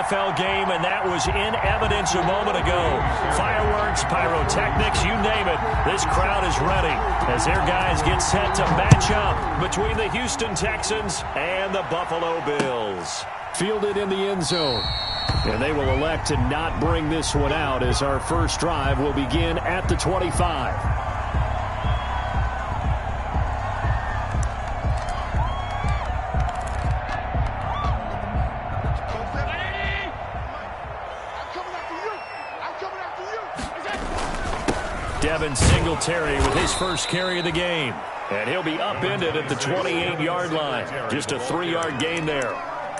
UFL game, and that was in evidence a moment ago. Fireworks, pyrotechnics, you name it. This crowd is ready as their guys get set to match up between the Houston Texans and the Buffalo Bills. Fielded in the end zone. And they will elect to not bring this one out as our first drive will begin at the 25. Devin Singletary with his first carry of the game. And he'll be upended at the 28-yard line. Just a 3-yard gain there.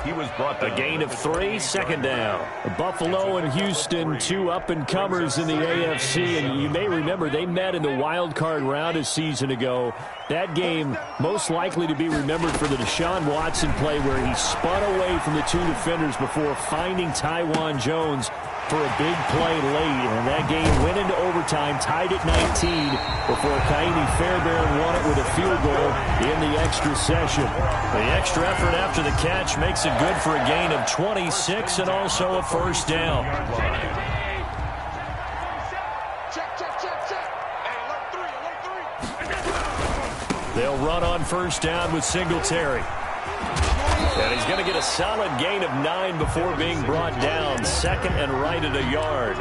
He was brought a gain of 3, second down. Buffalo and Houston, two up-and-comers in the AFC. And you may remember they met in the wild card round a season ago. That game most likely to be remembered for the Deshaun Watson play where he spun away from the two defenders before finding Tywan Jones for a big play late, and that game went into overtime, tied at 19 before Kaimi Fairbairn won it with a field goal in the extra session. The extra effort after the catch makes it good for a gain of 26 and also a first down. They'll run on first down with Singletary. And he's going to get a solid gain of 9 before being brought down. Second and right at a yard.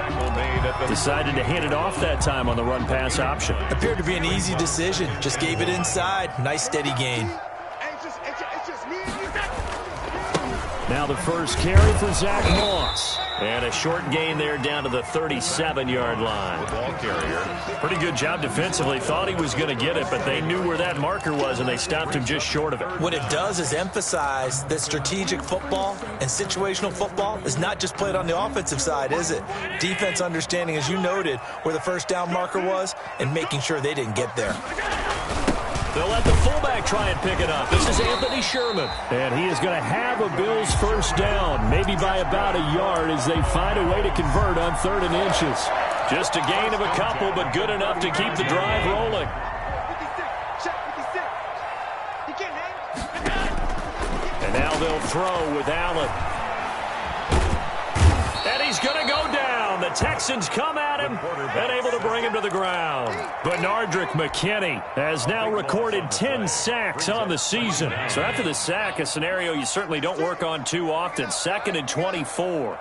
Decided to hand it off that time on the run-pass option. Appeared to be an easy decision. Just gave it inside. Nice steady gain. Now the first carry for Zach Moss. And a short gain there down to the 37-yard line. Ball carrier. Pretty good job defensively. Thought he was going to get it, but they knew where that marker was, and they stopped him just short of it. What it does is emphasize that strategic football and situational football is not just played on the offensive side, is it? Defense understanding, as you noted, where the first down marker was and making sure they didn't get there. They'll let the fullback try and pick it up. This is Anthony Sherman. And he is going to have a Bills first down, maybe by about a yard as they find a way to convert on 3rd and inches. Just a gain of a couple, but good enough to keep the drive rolling. And now they'll throw with Allen. And he's going to go down. The Texans come at him and able to bring him to the ground. Benardrick McKinney has now recorded 10 sacks on the season. So after the sack, a scenario you certainly don't work on too often. 2nd and 24.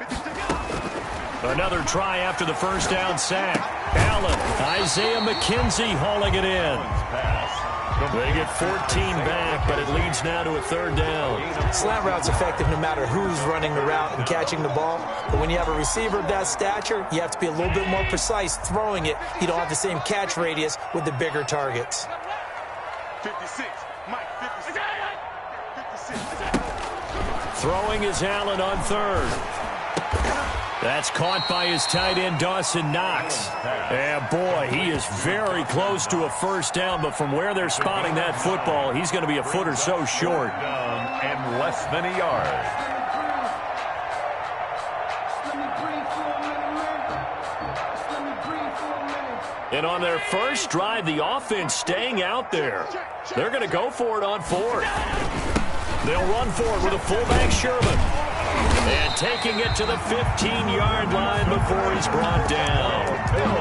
Another try after the first down sack. Allen, Isaiah McKenzie hauling it in. They get 14 back, but it leads now to a 3rd down. Slant route's effective no matter who's running the route and catching the ball. But when you have a receiver of that stature, you have to be a little bit more precise throwing it. You don't have the same catch radius with the bigger targets. 56, Mike, 56. Throwing is Allen on 3rd. That's caught by his tight end, Dawson Knox. And boy, he is very close to a first down, but from where they're spotting that football, he's going to be a foot or so short. And less than a yard. And on their first drive, the offense staying out there. They're going to go for it on 4th. They'll run for it with a fullback, Sherman. And taking it to the 15-yard line before he's brought down.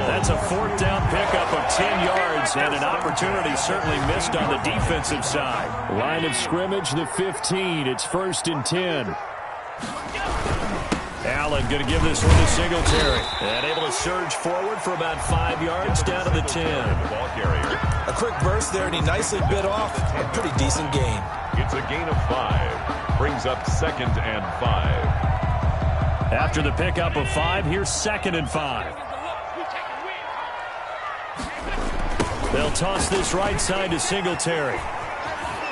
That's a 4th down pickup of 10 yards and an opportunity certainly missed on the defensive side. Line of scrimmage, the 15. It's 1st and 10. Allen going to give this one to Singletary. And able to surge forward for about 5 yards down to the 10. Ball carrier. A quick burst there, and he nicely bit off a pretty decent gain. It's a gain of 5. Brings up 2nd and 5. After the pickup of 5, here's 2nd and 5. They'll toss this right side to Singletary.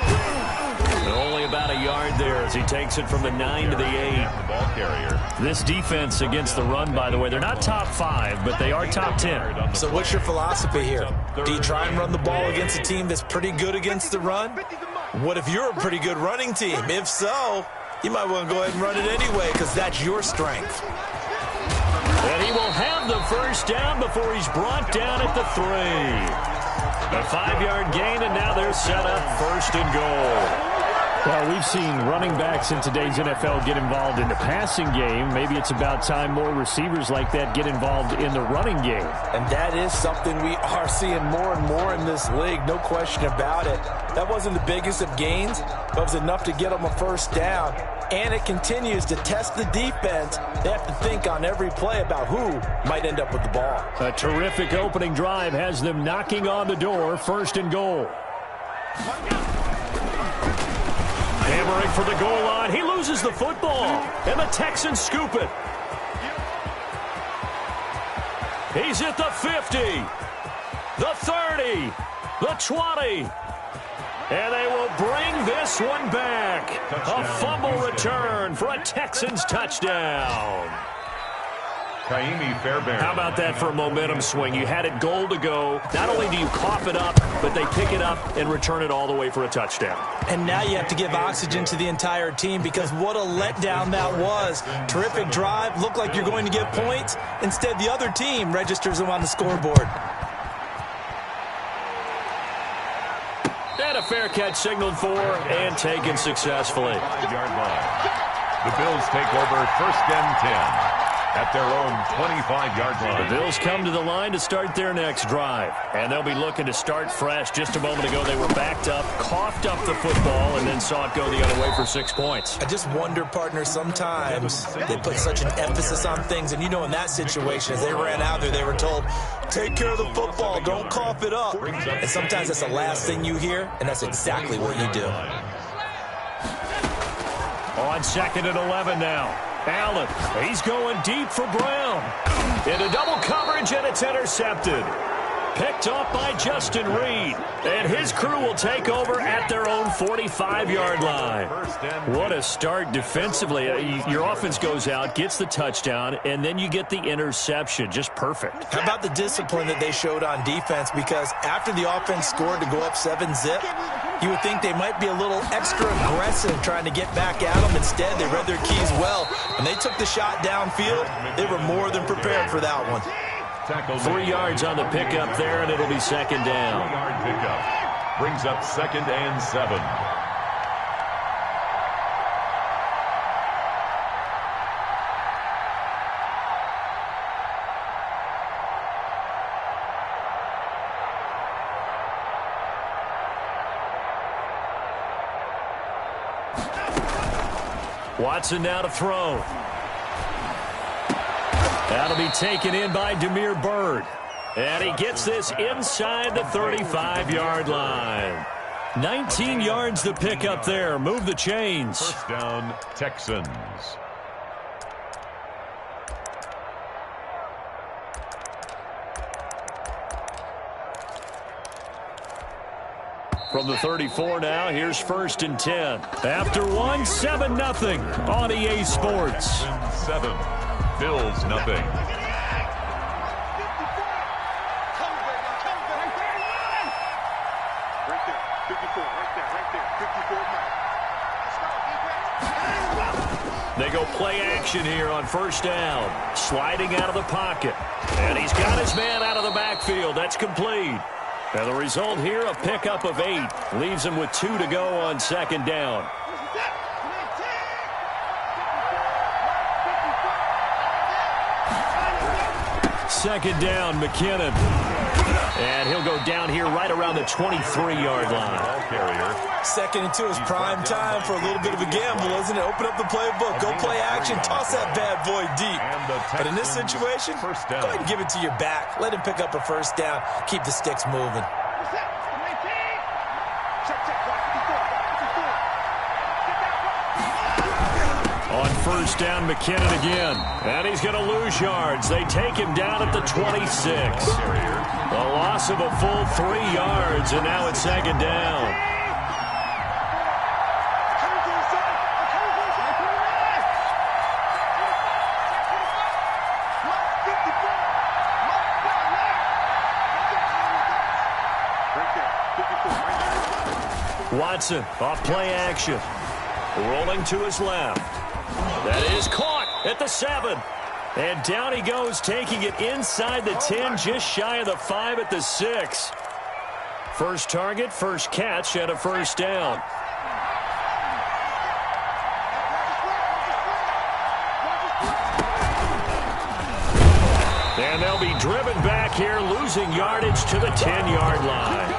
And only about a yard there as he takes it from the 9 to the 8. The ball carrier. This defense against the run, by the way, they're not top 5, but they are top 10. So what's your philosophy here? Do you try and run the ball against a team that's pretty good against the run? What if you're a pretty good running team? If so, you might want to go ahead and run it anyway because that's your strength. And he will have the first down before he's brought down at the 3. A 5-yard gain, and now they're set up 1st and goal. Well, we've seen running backs in today's NFL get involved in the passing game. Maybe it's about time more receivers like that get involved in the running game. And that is something we are seeing more and more in this league, no question about it. That wasn't the biggest of gains, but it was enough to get them a first down. And it continues to test the defense. They have to think on every play about who might end up with the ball. A terrific opening drive has them knocking on the door, 1st and goal. Hammering for the goal line. He loses the football, and the Texans scoop it. He's at the 50, the 30, the 20. And they will bring this one back. A fumble return for a Texans touchdown. How about that for a momentum swing? You had it goal to go. Not only do you cough it up, but they pick it up and return it all the way for a touchdown. And now you have to give oxygen to the entire team because what a letdown that was. Terrific drive. Looked like you're going to get points. Instead, the other team registers them on the scoreboard. And a fair catch signaled for and taken successfully. The Bills take over 1st and 10. At their own 25-yard line. The Bills come to the line to start their next drive. And they'll be looking to start fresh. Just a moment ago, they were backed up, coughed up the football, and then saw it go the other way for 6 points. I just wonder, partner, sometimes they put such an emphasis on things. And, you know, in that situation, as they ran out there, they were told, take care of the football, don't cough it up. And sometimes that's the last thing you hear, and that's exactly what you do. On 2nd and 11 now. Allen, he's going deep for Brown. Into double coverage, and it's intercepted. Picked off by Justin Reed. And his crew will take over at their own 45-yard line. What a start defensively. Your offense goes out, gets the touchdown, and then you get the interception. Just perfect. How about the discipline that they showed on defense? Because after the offense scored to go up 7-zip, you would think they might be a little extra aggressive trying to get back at them. Instead, they read their keys well. When they took the shot downfield, they were more than prepared for that one. 3 yards on the pickup there, and it'll be 2nd down. 3-yard pickup brings up 2nd and 7. Watson now to throw. That'll be taken in by Damiere Byrd. And he gets this inside the 35-yard line. 19 yards to pick up there. Move the chains. 1st down, Texans. From the 34 now, here's 1st and 10. After one, 7-0 on EA Sports. 7. Bills nothing. They go play action here on 1st down. Sliding out of the pocket. And he's got his man out of the backfield. That's complete. And the result here, a pickup of 8. Leaves him with 2 to go on 2nd down. Second down, McKinnon. And he'll go down here right around the 23-yard line. 2nd and 2 is prime time for a little bit of a gamble, isn't it? Open up the playbook, go play action, toss that bad boy deep. But in this situation, go ahead and give it to your back. Let him pick up a 1st down. Keep the sticks moving. On 1st down, McKinnon again. And he's going to lose yards. They take him down at the 26. A loss of a full 3 yards, and now it's 2nd down. Watson off play action. Rolling to his left. That is caught at the 7. And down he goes, taking it inside the 10, just shy of the 5 at the 6. First target, first catch, and a 1st down. And they'll be driven back here, losing yardage to the 10-yard line.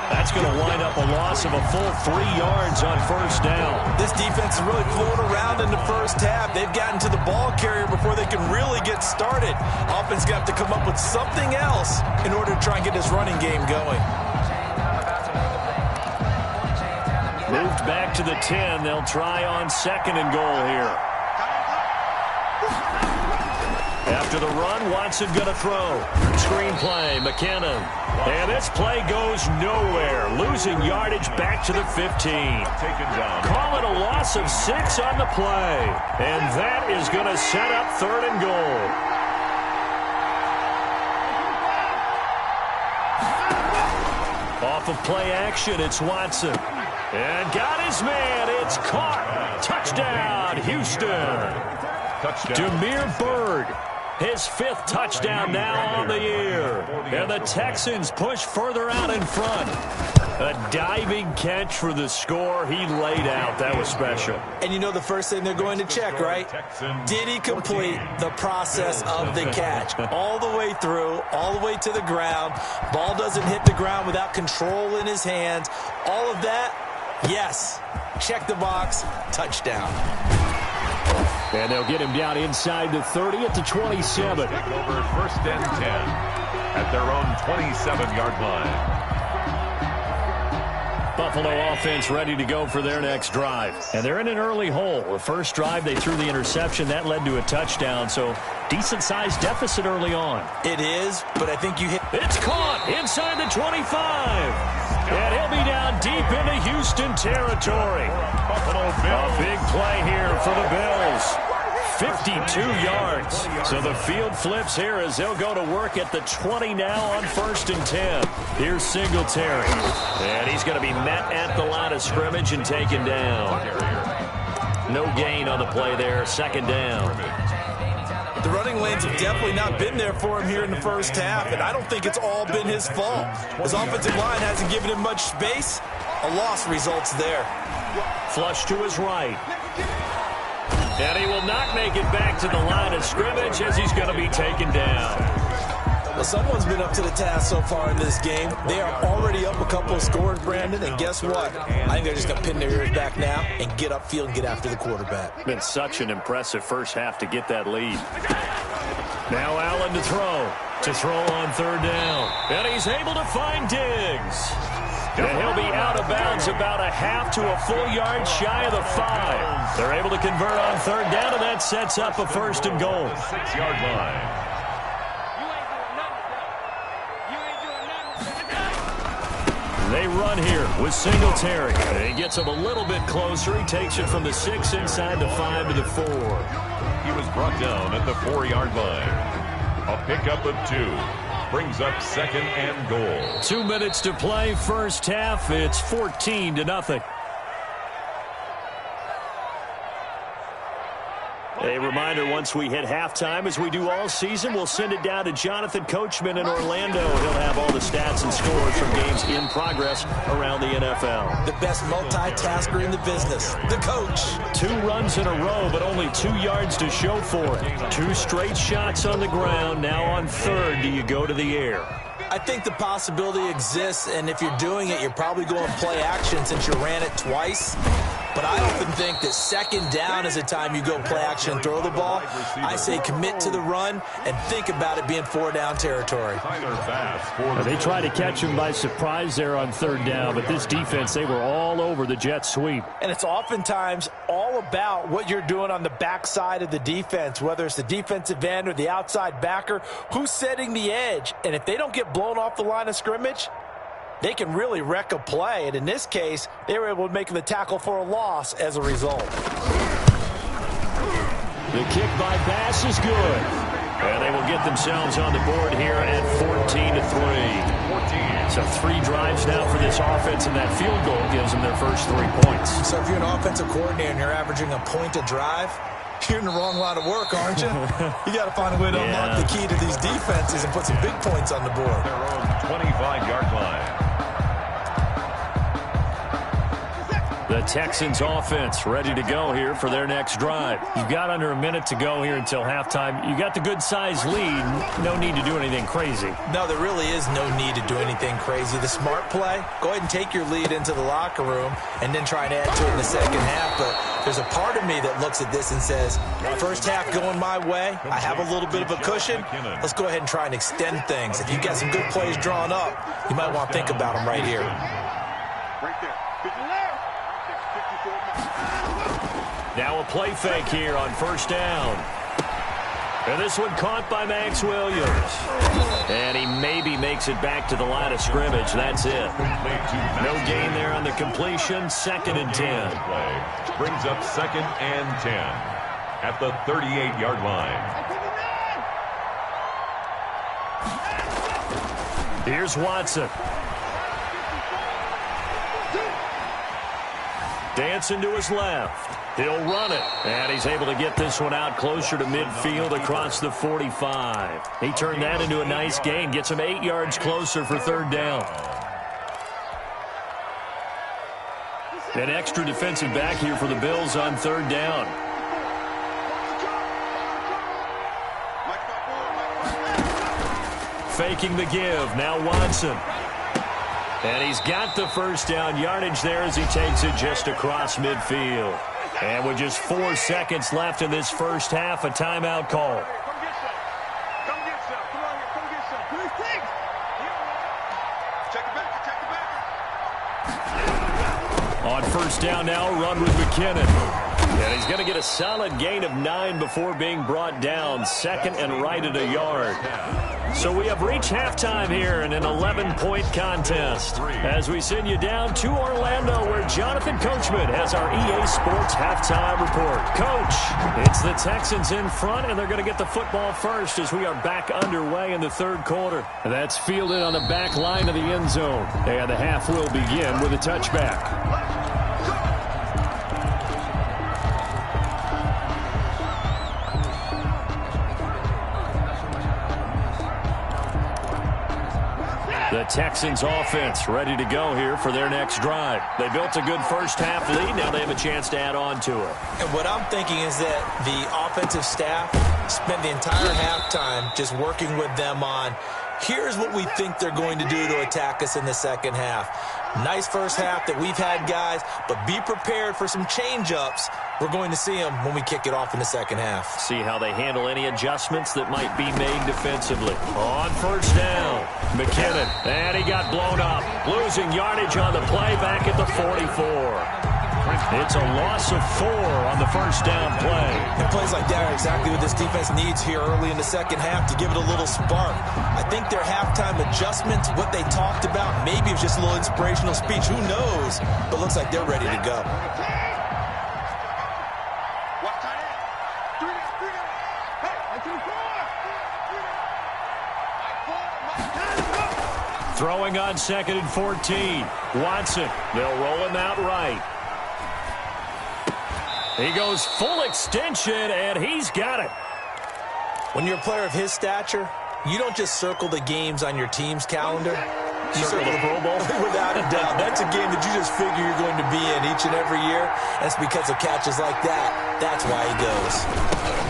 That's going to wind up a loss of a full 3 yards on first down. This defense is really floating around in the first half. They've gotten to the ball carrier before they can really get started. Offense got to come up with something else in order to try and get this running game going. Moved back to the 10. They'll try on 2nd and goal here. After the run, Watson going to throw. Screenplay, McKinnon. And this play goes nowhere. Losing yardage back to the 15. Call it a loss of 6 on the play. And that is going to set up 3rd and goal. Off of play action, it's Watson. And got his man. It's caught. Touchdown, Houston. Demir Bird. His 5th touchdown now on the year. And the Texans push further out in front. A diving catch for the score. He laid out. That was special. And you know the first thing they're going to check, right? Did he complete the process of the catch? All the way through, all the way to the ground. Ball doesn't hit the ground without control in his hands. All of that, yes. Check the box. Touchdown. And they'll get him down inside the 30 at the 27. Take over 1st and 10 at their own 27-yard line. Buffalo offense ready to go for their next drive. And they're in an early hole. The first drive, they threw the interception. That led to a touchdown, so decent-sized deficit early on. It is, but I think you hit... It's caught inside the 25. And he'll be down deep into Houston territory. A big play here for the Bills. 52 yards. So the field flips here as they'll go to work at the 20 now on 1st and 10. Here's Singletary. And he's going to be met at the line of scrimmage and taken down. No gain on the play there. 2nd down. The running lanes have definitely not been there for him here in the first half, and I don't think it's all been his fault. His offensive line hasn't given him much space. A loss results there. Flush to his right. And he will not make it back to the line of scrimmage as he's going to be taken down. Well, someone's been up to the task so far in this game. They are already up a couple of scores, Brandon, and guess what? I think they're just going to pin their ears back now and get upfield and get after the quarterback. Been such an impressive first half to get that lead. Now Allen to throw. To throw on 3rd down. And he's able to find Diggs. And he'll be out of bounds about a half to a full yard shy of the 5. They're able to convert on 3rd down, and that sets up a 1st and goal. 6-yard line. They run here with Singletary. He gets him a little bit closer. He takes it from the 6 inside the 5 to the 4. He was brought down at the 4-yard line. A pickup of 2. Brings up 2nd and goal. 2 minutes to play. First half. It's 14-0. A reminder, once we hit halftime, as we do all season, we'll send it down to Jonathan Coachman in Orlando. He'll have all the stats and scores from games in progress around the NFL. The best multitasker in the business, the coach. 2 runs in a row, but only 2 yards to show for it. 2 straight shots on the ground. Now on 3rd, do you go to the air? I think the possibility exists, and if you're doing it, you're probably going play action since you ran it twice. But I often think that 2nd down is the time you go play action and throw the ball. I say commit to the run and think about it being 4-down territory. They tried to catch him by surprise there on 3rd down, but this defense, they were all over the jet sweep. And it's oftentimes all about what you're doing on the backside of the defense, whether it's the defensive end or the outside backer, who's setting the edge. And if they don't get blown off the line of scrimmage, they can really wreck a play. And in this case, they were able to make the tackle for a loss as a result. The kick by Bass is good. And they will get themselves on the board here at 14-3. So 3 drives now for this offense, and that field goal gives them their first 3 points. So if you're an offensive coordinator and you're averaging a point a drive, you're in the wrong line of work, aren't you? You got to find a way to unlock the key to these defenses and put some big points on the board. Their own 25-yard line. The Texans offense ready to go here for their next drive. You've got under a minute to go here until halftime. You got the good-sized lead. No need to do anything crazy. No, there really is no need to do anything crazy. The smart play, go ahead and take your lead into the locker room and then try and add to it in the second half. But there's a part of me that looks at this and says, first half going my way, I have a little bit of a cushion. Let's go ahead and try and extend things. If you've got some good plays drawn up, you might want to think about them right here. Right there. Now a play fake here on first down. And this one caught by Max Williams. And he maybe makes it back to the line of scrimmage. That's it. No gain there on the completion. 2nd and 10. Brings up 2nd and 10 at the 38-yard line. Here's Watson. Dancing to his left. He'll run it. And he's able to get this one out closer to midfield across the 45. He turned that into a nice gain. Gets him 8 yards closer for 3rd down. An extra defensive back here for the Bills on 3rd down. Faking the give. Now Watson. And he's got the first down yardage there as he takes it just across midfield. And with just 4 seconds left in this first half, a timeout call. Come get some. Come on here. Come get some. Please take. Check it back. On first down now, run with McKinnon. And he's going to get a solid gain of 9 before being brought down. 2nd and right at a yard. So we have reached halftime here in an 11-point contest as we send you down to Orlando where Jonathan Coachman has our EA Sports halftime report. Coach, it's the Texans in front, and they're going to get the football first as we are back underway in the 3rd quarter. That's fielded on the back line of the end zone. And the half will begin with a touchback. The Texans offense ready to go here for their next drive. They built a good first half lead. Now they have a chance to add on to it. And what I'm thinking is that the offensive staff spent the entire halftime just working with them on, here's what we think they're going to do to attack us in the second half. Nice first half that we've had, guys, but be prepared for some change-ups. We're going to see them when we kick it off in the second half. See how they handle any adjustments that might be made defensively. On first down, McKinnon, and he got blown up. Losing yardage on the play back at the 44. It's a loss of 4 on the first down play. And plays like that are exactly what this defense needs here early in the second half to give it a little spark. I think their halftime adjustments, what they talked about, maybe it was just a little inspirational speech. Who knows? But looks like they're ready to go. Throwing on 2nd and 14. Watson, they'll roll him out right. He goes full extension, and he's got it. When you're a player of his stature, you don't just circle the games on your team's calendar. You circle the Pro Bowl. Without a doubt. That's a game that you just figure you're going to be in each and every year. That's because of catches like that. That's why he goes.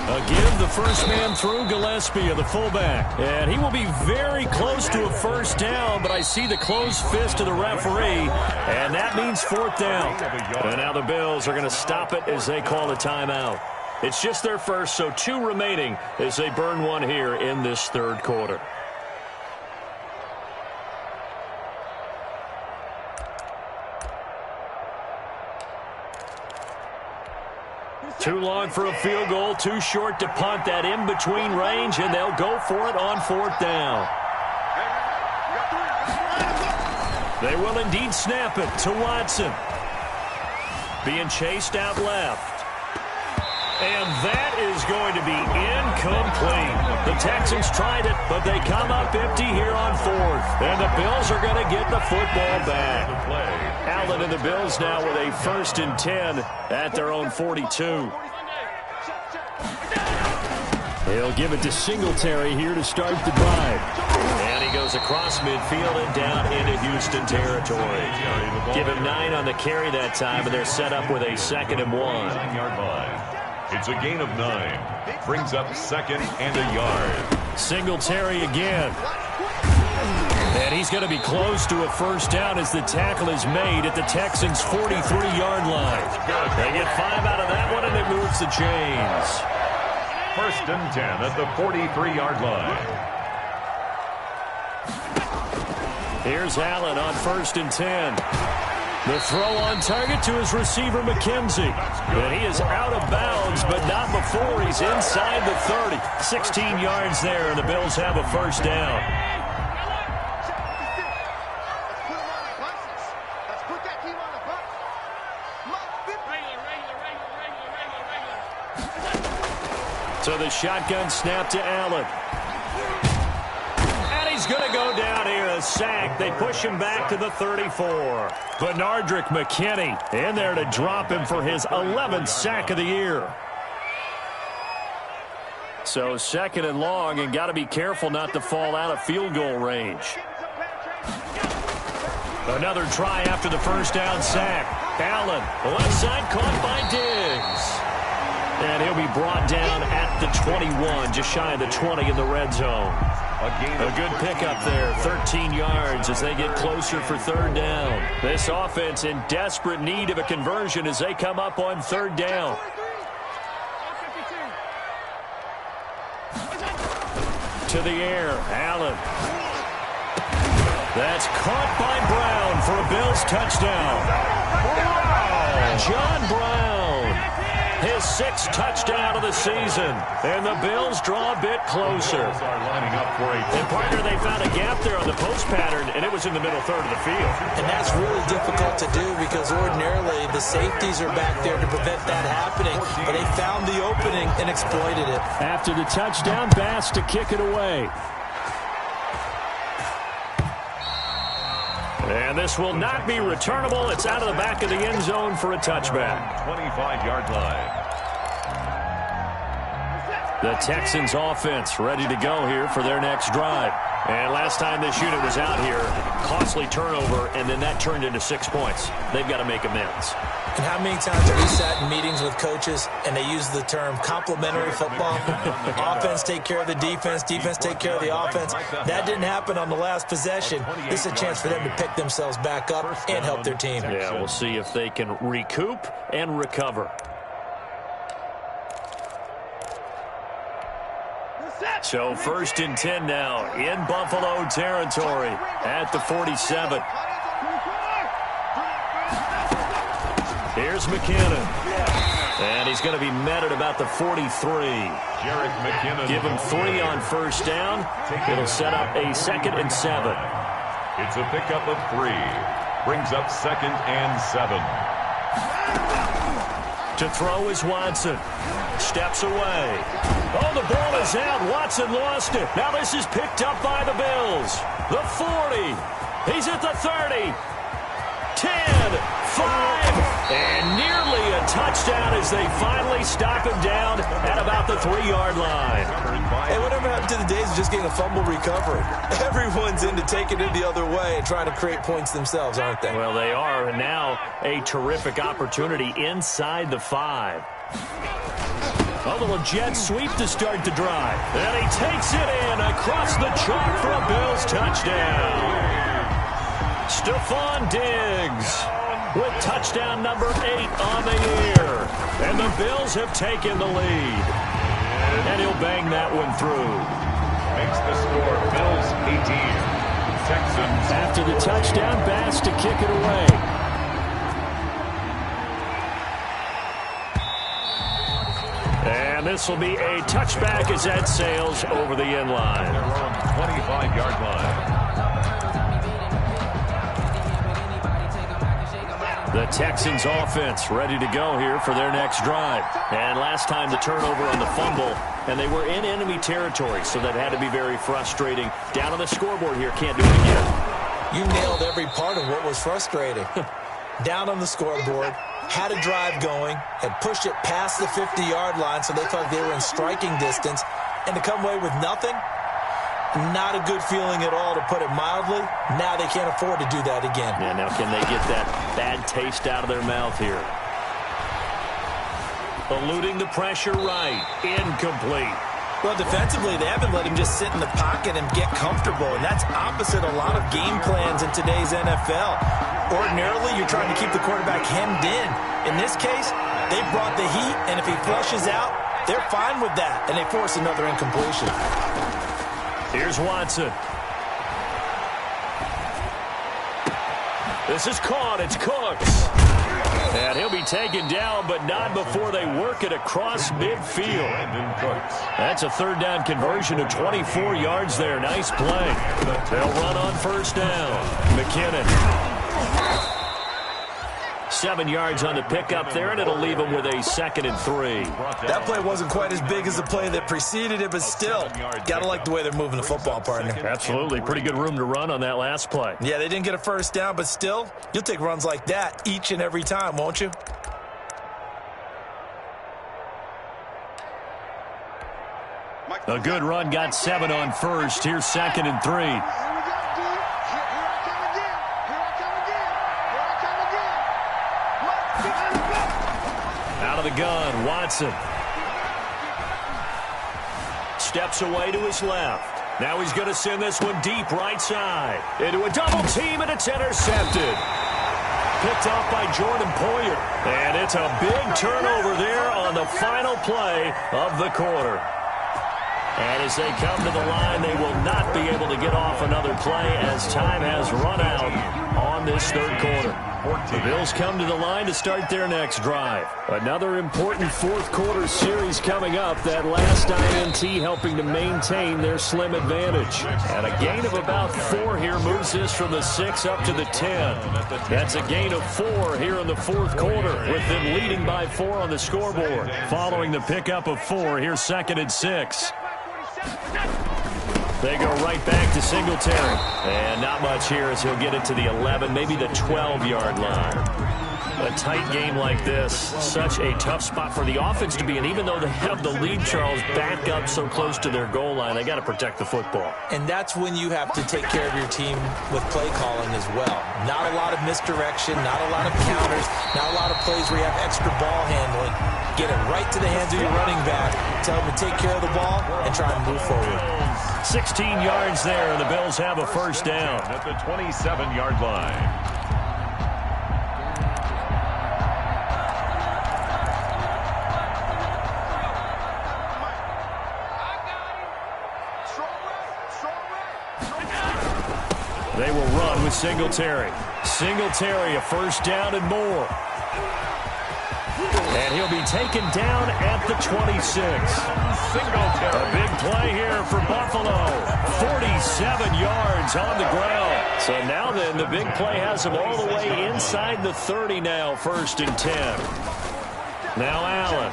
Again, the first man through, Gillespie, the fullback. And he will be very close to a first down, but I see the closed fist of the referee, and that means 4th down. And now the Bills are going to stop it as they call a timeout. It's just their first, so 2 remaining as they burn one here in this 3rd quarter. Too long for a field goal, too short to punt that in-between range, and they'll go for it on 4th down. They will indeed snap it to Watson. Being chased out left. And that is going to be incomplete. The Texans tried it, but they come up empty here on 4th. And the Bills are going to get the football back. Allen and the Bills now with a 1st and 10 at their own 42. He'll give it to Singletary here to start the drive. And he goes across midfield and down into Houston territory. Give him 9 on the carry that time, and they're set up with a 2nd and 1. 9-yard line. It's a gain of 9. Brings up 2nd and a yard. Singletary again. And he's going to be close to a first down as the tackle is made at the Texans' 43-yard line. They get 5 out of that one, and it moves the chains. 1st and 10 at the 43-yard line. Here's Allen on 1st and 10. The throw on target to his receiver, McKenzie. And he is out of bounds, but not before he's inside the 30. 16 yards there, and the Bills have a first down. So the shotgun snap to Allen. And he's going to go down here, a sack. They push him back to the 34. Benardrick McKinney in there to drop him for his 11th sack of the year. So 2nd and long, and got to be careful not to fall out of field goal range. Another try after the first down sack. Allen, left side caught by Diggs. And he'll be brought down at the 21, just shy of the 20 in the red zone. A good pickup there, 13 yards as they get closer for 3rd down. This offense in desperate need of a conversion as they come up on 3rd down. To the air, Allen. That's caught by Brown for a Bills touchdown. John Brown. His 6th touchdown of the season. And the Bills draw a bit closer. And partner, they found a gap there on the post pattern, and it was in the middle 3rd of the field. And that's really difficult to do because ordinarily the safeties are back there to prevent that happening. But they found the opening and exploited it. After the touchdown, Bass to kick it away. And this will not be returnable. It's out of the back of the end zone for a touchback. 25-yard line. The Texans offense ready to go here for their next drive. And last time this unit was out here, costly turnover, and then that turned into 6 points. They've got to make amends. And how many times have we sat in meetings with coaches and they use the term complementary football? Offense take care of the defense, defense take care of the offense. That didn't happen on the last possession. This is a chance for them to pick themselves back up and help their team. Yeah, we'll see if they can recoup and recover. So 1st and 10 now in Buffalo territory at the 47. Here's McKinnon. And he's going to be met at about the 43. Jarek McKinnon. Give him 3 on first down. It'll set up a 2nd and 7. It's a pickup of 3. Brings up 2nd and 7. To throw is Watson. Steps away. Oh, the ball is out. Watson lost it. Now this is picked up by the Bills. The 40. He's at the 30. 10, 5, and nearly a touchdown as they finally stop him down at about the 3-yard line. Hey, whatever happened to the days of just getting a fumble recovery? Everyone's into taking it the other way and trying to create points themselves, aren't they? Well, they are, and now a terrific opportunity inside the 5. A little jet sweep to start the drive. And he takes it in across the chalk for a Bills touchdown. Stephon Diggs with touchdown number 8 on the year. And the Bills have taken the lead. And he'll bang that one through. Makes the score Bills 18. Texans. After the touchdown, Bass to kick it away. And this will be a touchback as that sails over the end line. 25-yard line. The Texans offense ready to go here for their next drive. And last time the turnover on the fumble, and they were in enemy territory, so that had to be very frustrating. Down on the scoreboard here, can't do it again. You nailed every part of what was frustrating. Down on the scoreboard, had a drive going, had pushed it past the 50-yard line so they thought they were in striking distance, and to come away with nothing, not a good feeling at all, to put it mildly. Now they can't afford to do that again. Yeah, now can they get that bad taste out of their mouth here? Eluding the pressure right. Incomplete. Well, defensively, they haven't let him just sit in the pocket and get comfortable, and that's opposite a lot of game plans in today's NFL. Ordinarily, you're trying to keep the quarterback hemmed in. In this case, they brought the heat, and if he flushes out, they're fine with that, and they force another incompletion. Here's Watson. This is caught. It's Cooks. And he'll be taken down, but not before they work it across midfield. That's a third down conversion of 24 yards there. Nice play. They'll run on first down. McKinnon. 7 yards on the pickup there, and it'll leave them with a 2nd and 3. That play wasn't quite as big as the play that preceded it, but still, got to like the way they're moving the football, partner. Absolutely. Pretty good room to run on that last play. Yeah, they didn't get a first down, but still, you'll take runs like that each and every time, won't you? A good run, got 7 on first. Here's 2nd and 3. Out of the gun, Watson. Steps away to his left. Now he's going to send this one deep right side. Into a double team, and it's intercepted. Picked off by Jordan Poyer. And it's a big turnover there on the final play of the quarter. And as they come to the line, they will not be able to get off another play as time has run out on this third quarter. The Bills come to the line to start their next drive. Another important fourth quarter series coming up. That last INT helping to maintain their slim advantage. And a gain of about 4 here moves this from the 6 up to the 10. That's a gain of 4 here in the fourth quarter, with them leading by 4 on the scoreboard. Following the pickup of 4, here's 2nd and 6. They go right back to Singletary. And not much here as he'll get it to the 11, maybe the 12-yard line. A tight game like this, such a tough spot for the offense to be in. Even though they have the lead, Charles, back up so close to their goal line, they got to protect the football. And that's when you have to take care of your team with play calling as well. Not a lot of misdirection, not a lot of counters, not a lot of plays where you have extra ball handling. Get it right to the hands of your running back, tell him to take care of the ball, and try and move forward. 16 yards there, and the Bills have a first down. At the 27-yard line. They will run with Singletary. Singletary, a first down and more. And he'll be taken down at the 26. Singletary. A big play here for Buffalo. 47 yards on the ground. So now then, the big play has him all the way inside the 30 now, 1st and 10. Now Allen.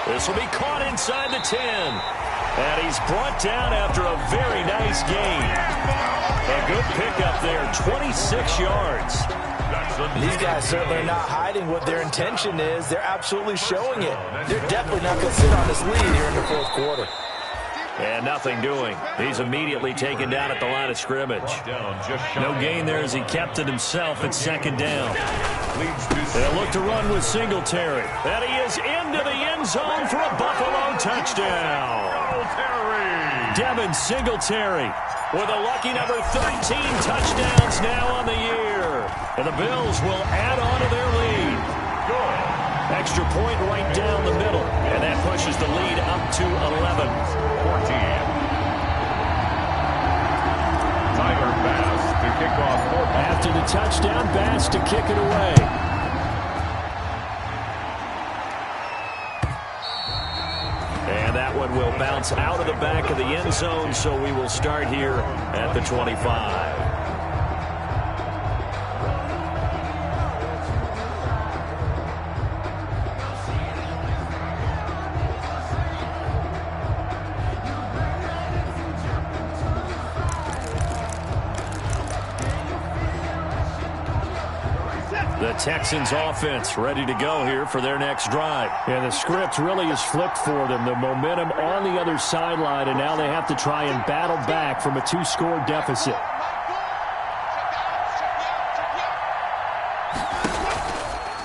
This will be caught inside the 10. And he's brought down after a very nice gain. A good pickup there, 26 yards. These guys certainly are not hiding what their intention is. They're absolutely showing it. They're definitely not going to sit on this lead here in the fourth quarter. And nothing doing. He's immediately taken down at the line of scrimmage. No gain there as he kept it himself at 2nd down. They'll look to run with Singletary. And he is into the end zone for a Buffalo touchdown. Devin Singletary with a lucky number 13 touchdowns now on the year. And the Bills will add on to their lead. Extra point right down the middle. And that pushes the lead up to 11. 14. Tyler Bass to kick off 4. After the touchdown, Bass to kick it away. And that one will bounce out of the back of the end zone, so we will start here at the 25. The The Texans offense ready to go here for their next drive. And the script really is flipped for them. The momentum on the other sideline, and now they have to try and battle back from a 2-score deficit.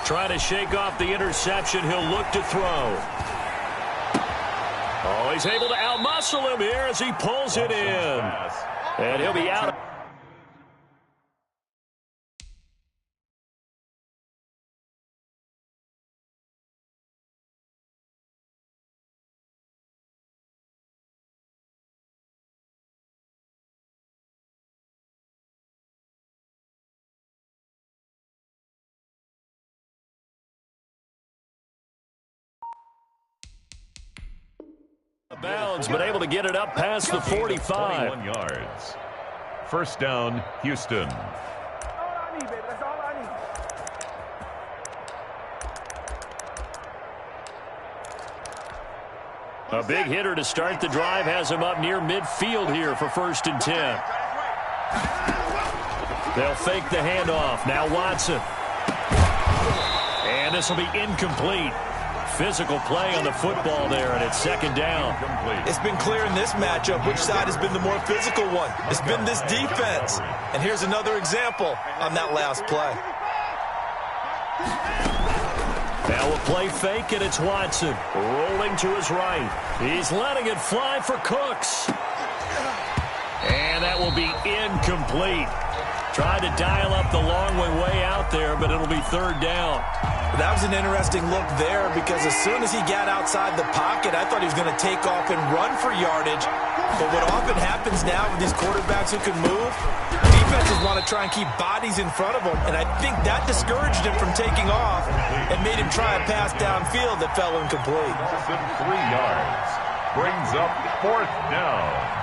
Trying to shake off the interception. He'll look to throw. Oh, he's able to outmuscle him here as he pulls it in. And he'll be out. Bounds, but able to get it up past the 45. 21 yards. First down, Houston. That's all I need, baby. That's all I need. A big hitter to start the drive has him up near midfield here for 1st and 10. They'll fake the handoff. Now Watson. And this will be incomplete. Physical play on the football there, and it's 2nd down. It's been clear in this matchup which side has been the more physical one. It's been this defense. And here's another example on that last play. Now a play fake, and it's Watson rolling to his right. He's letting it fly for Cooks. And that will be incomplete. Tried to dial up the long way out there, but it'll be 3rd down. That was an interesting look there because as soon as he got outside the pocket, I thought he was going to take off and run for yardage. But what often happens now with these quarterbacks who can move, defenses want to try and keep bodies in front of them, and I think that discouraged him from taking off and made him try a pass downfield that fell incomplete. 3 yards. Brings up 4th down.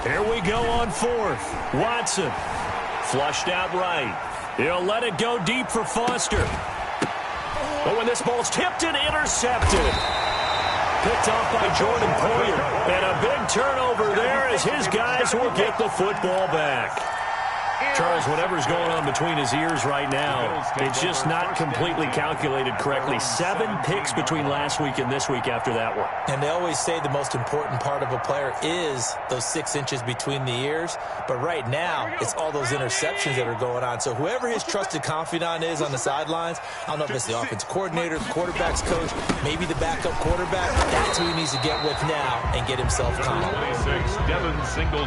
Here we go on 4th. Watson flushed out right. He'll let it go deep for Foster. But when this ball's tipped and intercepted. Picked off by Jordan Poyer. And a big turnover there as his guys will get the football back. Charles, whatever's going on between his ears right now, it's just not completely calculated correctly. 7 picks between last week and this week after that one. And they always say the most important part of a player is those 6 inches between the ears. But right now, it's all those interceptions that are going on. So whoever his trusted confidant is on the sidelines, I don't know if it's the offense coordinator, the quarterback's coach, maybe the backup quarterback, that's who he needs to get with now and get himself calm.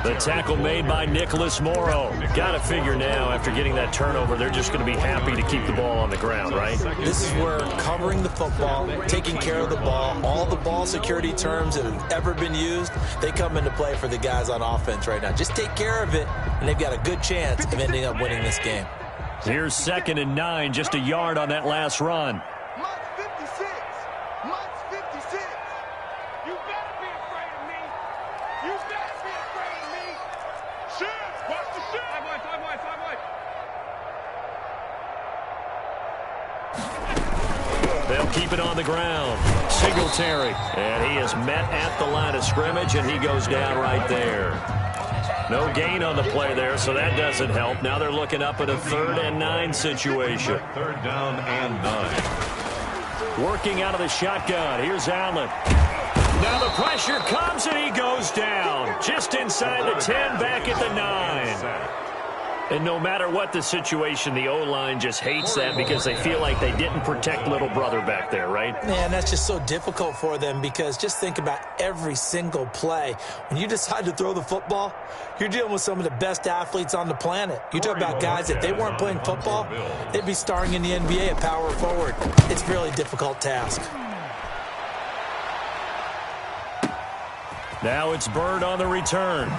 The tackle made by Nicholas Morrow. Got to figure now, after getting that turnover, they're just going to be happy to keep the ball on the ground, right? This is where covering the football, taking care of the ball, all the ball security terms that have ever been used, they come into play for the guys on offense right now. Just take care of it, and they've got a good chance of ending up winning this game. Here's 2nd and 9, just a yard on that last run. Mike's 56. Mike's 56. You better be afraid of me. You better be afraid of me. Shit. Watch the shit. 5 wide, 5 wide, 5 wide. They'll keep it on the ground. Singletary. And he is met at the line of scrimmage, and he goes down right there. No gain on the play there, so that doesn't help. Now they're looking up at a 3rd and 9 situation. 3rd down and 9. Working out of the shotgun. Here's Allen. Now the pressure comes, and he goes down. Just inside the 10, back at the 9. And no matter what the situation, the O-line just hates that because they feel like they didn't protect little brother back there, right? Man, that's just so difficult for them because just think about every single play. When you decide to throw the football, you're dealing with some of the best athletes on the planet. You talk about guys, if they weren't playing football, they'd be starring in the NBA at power forward. It's a really difficult task. Now it's Bird on the return.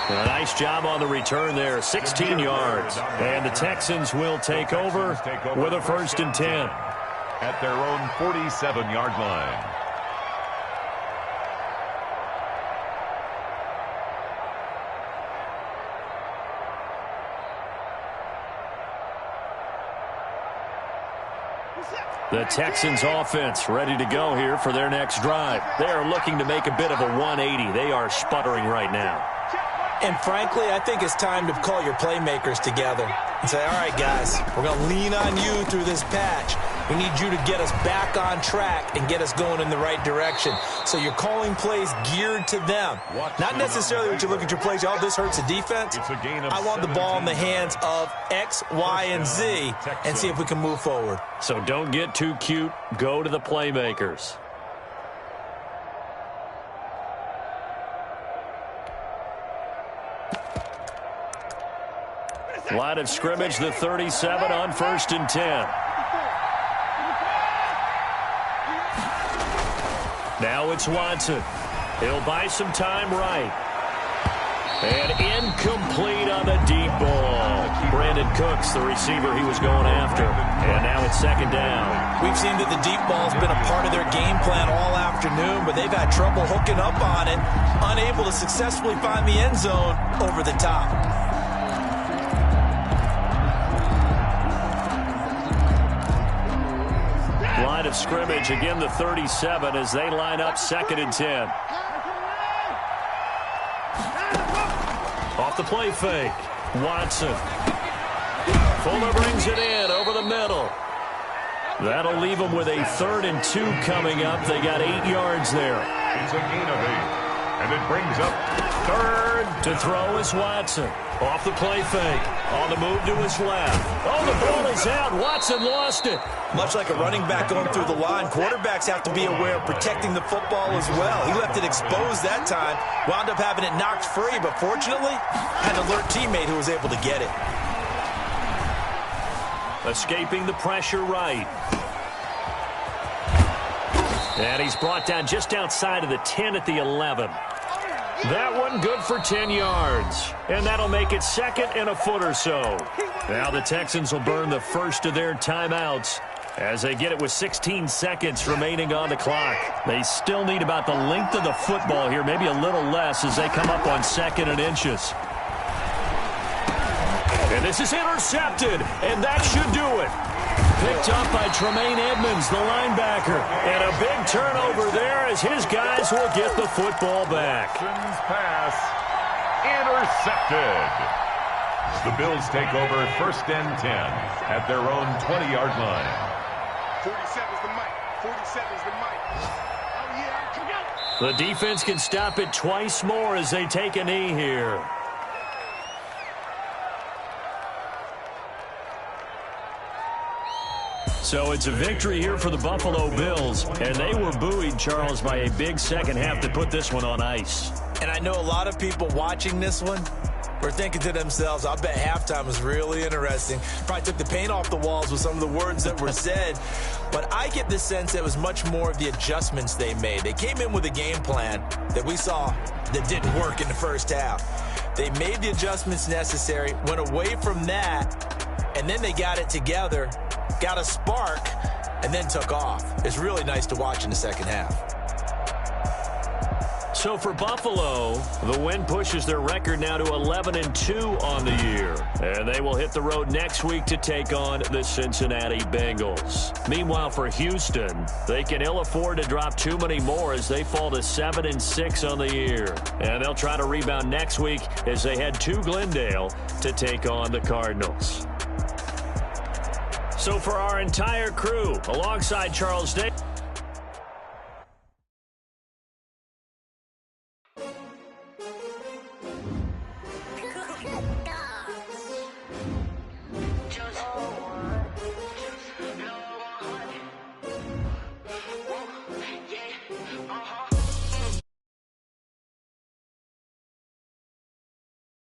A nice job on the return there, 16 yards. And the Texans will take over with a 1st and 10. At their own 47-yard line. The Texans offense ready to go here for their next drive. They are looking to make a bit of a 180. They are sputtering right now. And frankly, I think it's time to call your playmakers together and say, all right, guys, we're going to lean on you through this patch. We need you to get us back on track and get us going in the right direction. So you're calling plays geared to them. Not necessarily what you look at your plays, oh, this hurts the defense. I want the ball in the hands of X, Y, and Z and see if we can move forward. So don't get too cute. Go to the playmakers. Line of scrimmage, the 37 on 1st and 10. Now it's Watson. He'll buy some time right. And incomplete on the deep ball. Brandon Cooks, the receiver he was going after. And now it's 2nd down. We've seen that the deep ball's been a part of their game plan all afternoon, but they've had trouble hooking up on it, unable to successfully find the end zone over the top. Line of scrimmage, again the 37 as they line up 2nd and 10. Off the play fake. Watson. Fuller brings it in over the middle. That'll leave them with a 3rd and 2 coming up. They got 8 yards there. It's a gain of 8. And it brings up 3rd to throw is Watson. Off the play fake. On the move to his left. Oh, the ball is out. Watson lost it. Much like a running back going through the line, quarterbacks have to be aware of protecting the football as well. He left it exposed that time, wound up having it knocked free, but fortunately, had an alert teammate who was able to get it. Escaping the pressure right. And he's brought down just outside of the 10 at the 11. That one good for 10 yards. And that'll make it 2nd and a foot or so. Now the Texans will burn the first of their timeouts as they get it with 16 seconds remaining on the clock. They still need about the length of the football here, maybe a little less as they come up on 2nd and inches. And this is intercepted, and that should do it. Picked up by Tremaine Edmonds, the linebacker. And a big turnover there as his guys will get the football back. pass intercepted. The Bills take over 1st and 10 at their own 20-yard line. 47's the mic. 47's the mic. Oh, yeah. Come on. The defense can stop it twice more as they take a knee here. So it's a victory here for the Buffalo Bills, and they were buoyed, Charles, by a big second half to put this one on ice. And I know a lot of people watching this one were thinking to themselves, I bet halftime was really interesting. Probably took the paint off the walls with some of the words that were said. But I get the sense that it was much more of the adjustments they made. They came in with a game plan that we saw that didn't work in the first half. They made the adjustments necessary, went away from that, and then they got it together, got a spark, and then took off. It's really nice to watch in the second half. So for Buffalo, the win pushes their record now to 11-2 on the year. And they will hit the road next week to take on the Cincinnati Bengals. Meanwhile, for Houston, they can ill afford to drop too many more as they fall to 7-6 on the year. And they'll try to rebound next week as they head to Glendale to take on the Cardinals. So for our entire crew, alongside Charles Davis,